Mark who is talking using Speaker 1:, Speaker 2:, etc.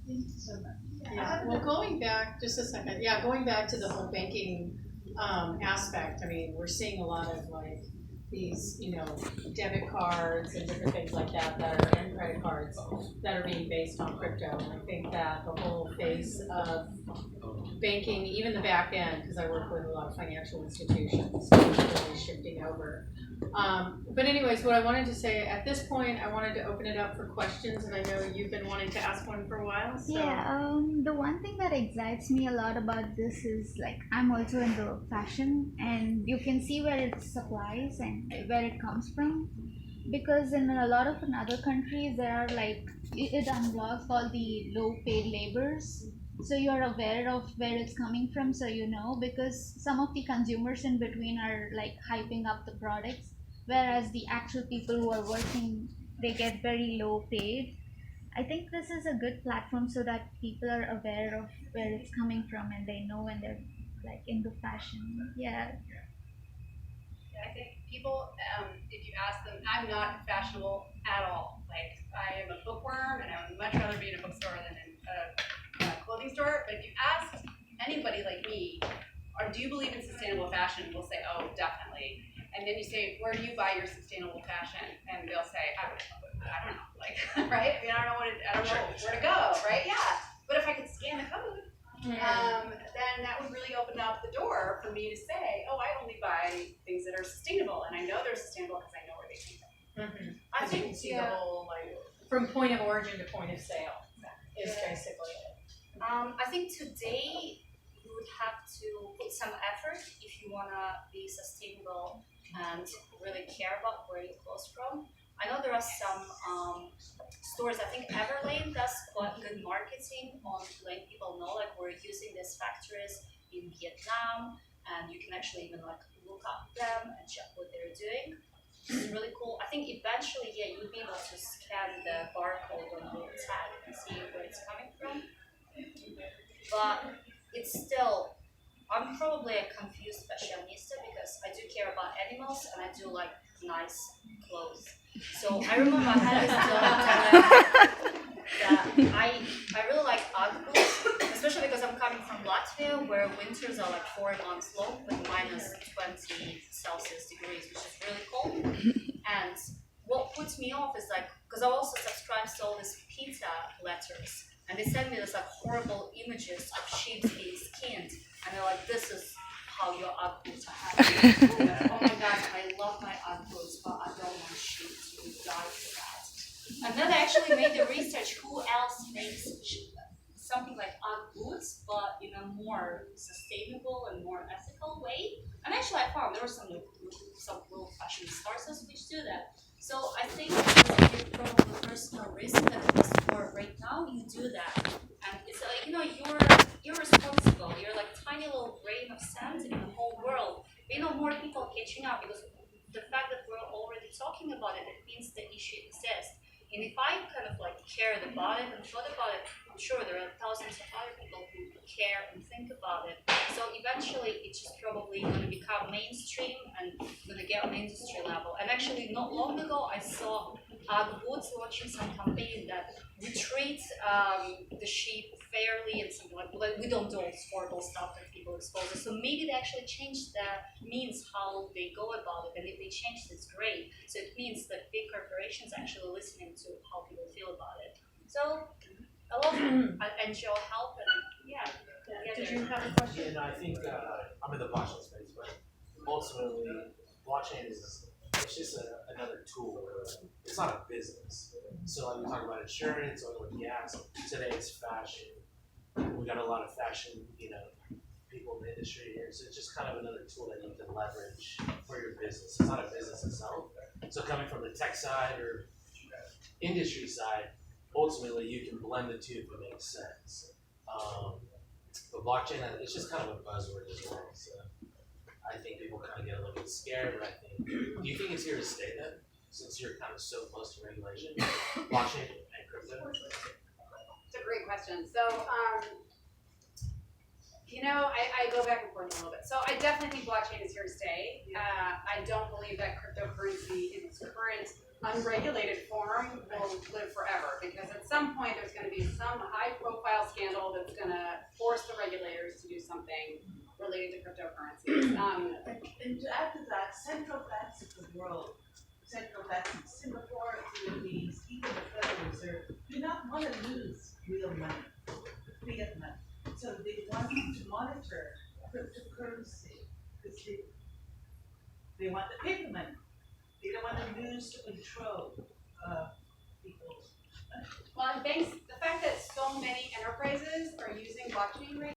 Speaker 1: Yeah, well, going back, just a second, yeah, going back to the whole banking aspect, I mean, we're seeing a lot of like these, debit cards and different things like that and credit cards that are being based on crypto. And I think that the whole face of banking, even the back end, because I work with a lot of financial institutions, so it's really shifting over. But anyways, what I wanted to say at this point, I wanted to open it up for questions, and I know you've been wanting to ask one for a while. So
Speaker 2: Yeah, the one thing that excites me a lot about this is like I'm also in the fashion, and you can see where it supplies and where it comes from. Because in a lot of in other countries, there are like it unblocks all the low paid labors. So you're aware of where it's coming from, so you know, because some of the consumers in between are like hyping up the products, whereas the actual people who are working, they get very low paid. I think this is a good platform so that people are aware of where it's coming from and they know when they're like into fashion. Yeah.
Speaker 3: I think people, if you ask them, I'm not fashionable at all. Like, I am a bookworm, and I would much rather be in a bookstore than in a clothing store. But if you ask anybody like me, or do you believe in sustainable fashion? We'll say, oh, definitely. And then you say, where do you buy your sustainable fashion? And they'll say, I don't know, like, right? I mean, I don't know where to go, right? Yeah. But if I could scan the code, then that would really open up the door for me to say, oh, I only buy things that are sustainable, and I know they're sustainable because I know where they came from.
Speaker 1: I think you can see the whole like from point of origin to point of sale is basically it.
Speaker 4: I think today you would have to put some effort if you wanna be sustainable and really care about where you close from. I know there are some stores. I think Everlane does quite good marketing on letting people know like we're using these factories in Vietnam, and you can actually even like look up them and check what they're doing. It's really cool. I think eventually, yeah, you would be able to scan the barcode on the tag and see where it's coming from. But it's still, I'm probably a confused fashionista because I do care about animals and I do like nice clothes. So I remember I had this job that I really like Ugg boots, especially because I'm coming from Latvia where winters are like 4 months long with minus 20 Celsius degrees, which is really cold. And what puts me off is like, because I also subscribe to all these PETA letters, and they send me this like horrible images of sheep being skinned, and they're like, this is how your Ugg boots are happening. Oh my god, I love my Ugg boots, but I don't want sheep to die for that. And then I actually made the research, who else makes something like Ugg boots, but in a more sustainable and more ethical way. And actually I found there were some little fashion sources which do that. So I think it's probably personal risk that for right now you do that. And it's like, you're responsible. You're like tiny little grain of sand in the whole world. More people catching up because the fact that we're already talking about it, it means the issue exists. And if I kind of like cared about it and thought about it, I'm sure there are thousands of other people who care and think about it. So eventually it's just probably going to become mainstream and going to get on industry level. And actually not long ago I saw Ugg Boots launching some campaign that we treat the sheep fairly and something like we don't do all this horrible stuff that people expose us. So maybe they actually change the means how they go about it, and if they change it's great. So it means that big corporations actually listening to how people feel about it. So a lot of NGO help and yeah.
Speaker 1: Did you have a question?
Speaker 5: Yeah, no, I think I'm in the blockchain space, but ultimately, blockchain is it's just another tool. It's not a business. So like we talk about insurance, oil and gas. Today it's fashion. We got a lot of fashion, people in the industry here. So it's just kind of another tool that you can leverage for your business. It's not a business itself. So coming from the tech side or industry side, ultimately you can blend the two if it makes sense. But blockchain, it's just kind of a buzzword as well. So I think people kind of get a little bit scared, but do you think it's here to stay then? Since you're kind of so close to regulation, blockchain and crypto?
Speaker 3: It's a great question. So, I go back and forth a little bit. So I definitely think blockchain is here to stay. I don't believe that cryptocurrency in its current unregulated form will live forever, because at some point, there's gonna be some high-profile scandal that's gonna force the regulators to do something related to cryptocurrencies.
Speaker 6: And to add to that, central banks of the world, central banks in Singapore, Philippines, even the Federal Reserve, do not want to lose real money, fiat money. So they want to monitor cryptocurrency because they want the paper money. They don't want to lose control of people's money.
Speaker 3: Well, and banks, the fact that so many enterprises are using blockchain right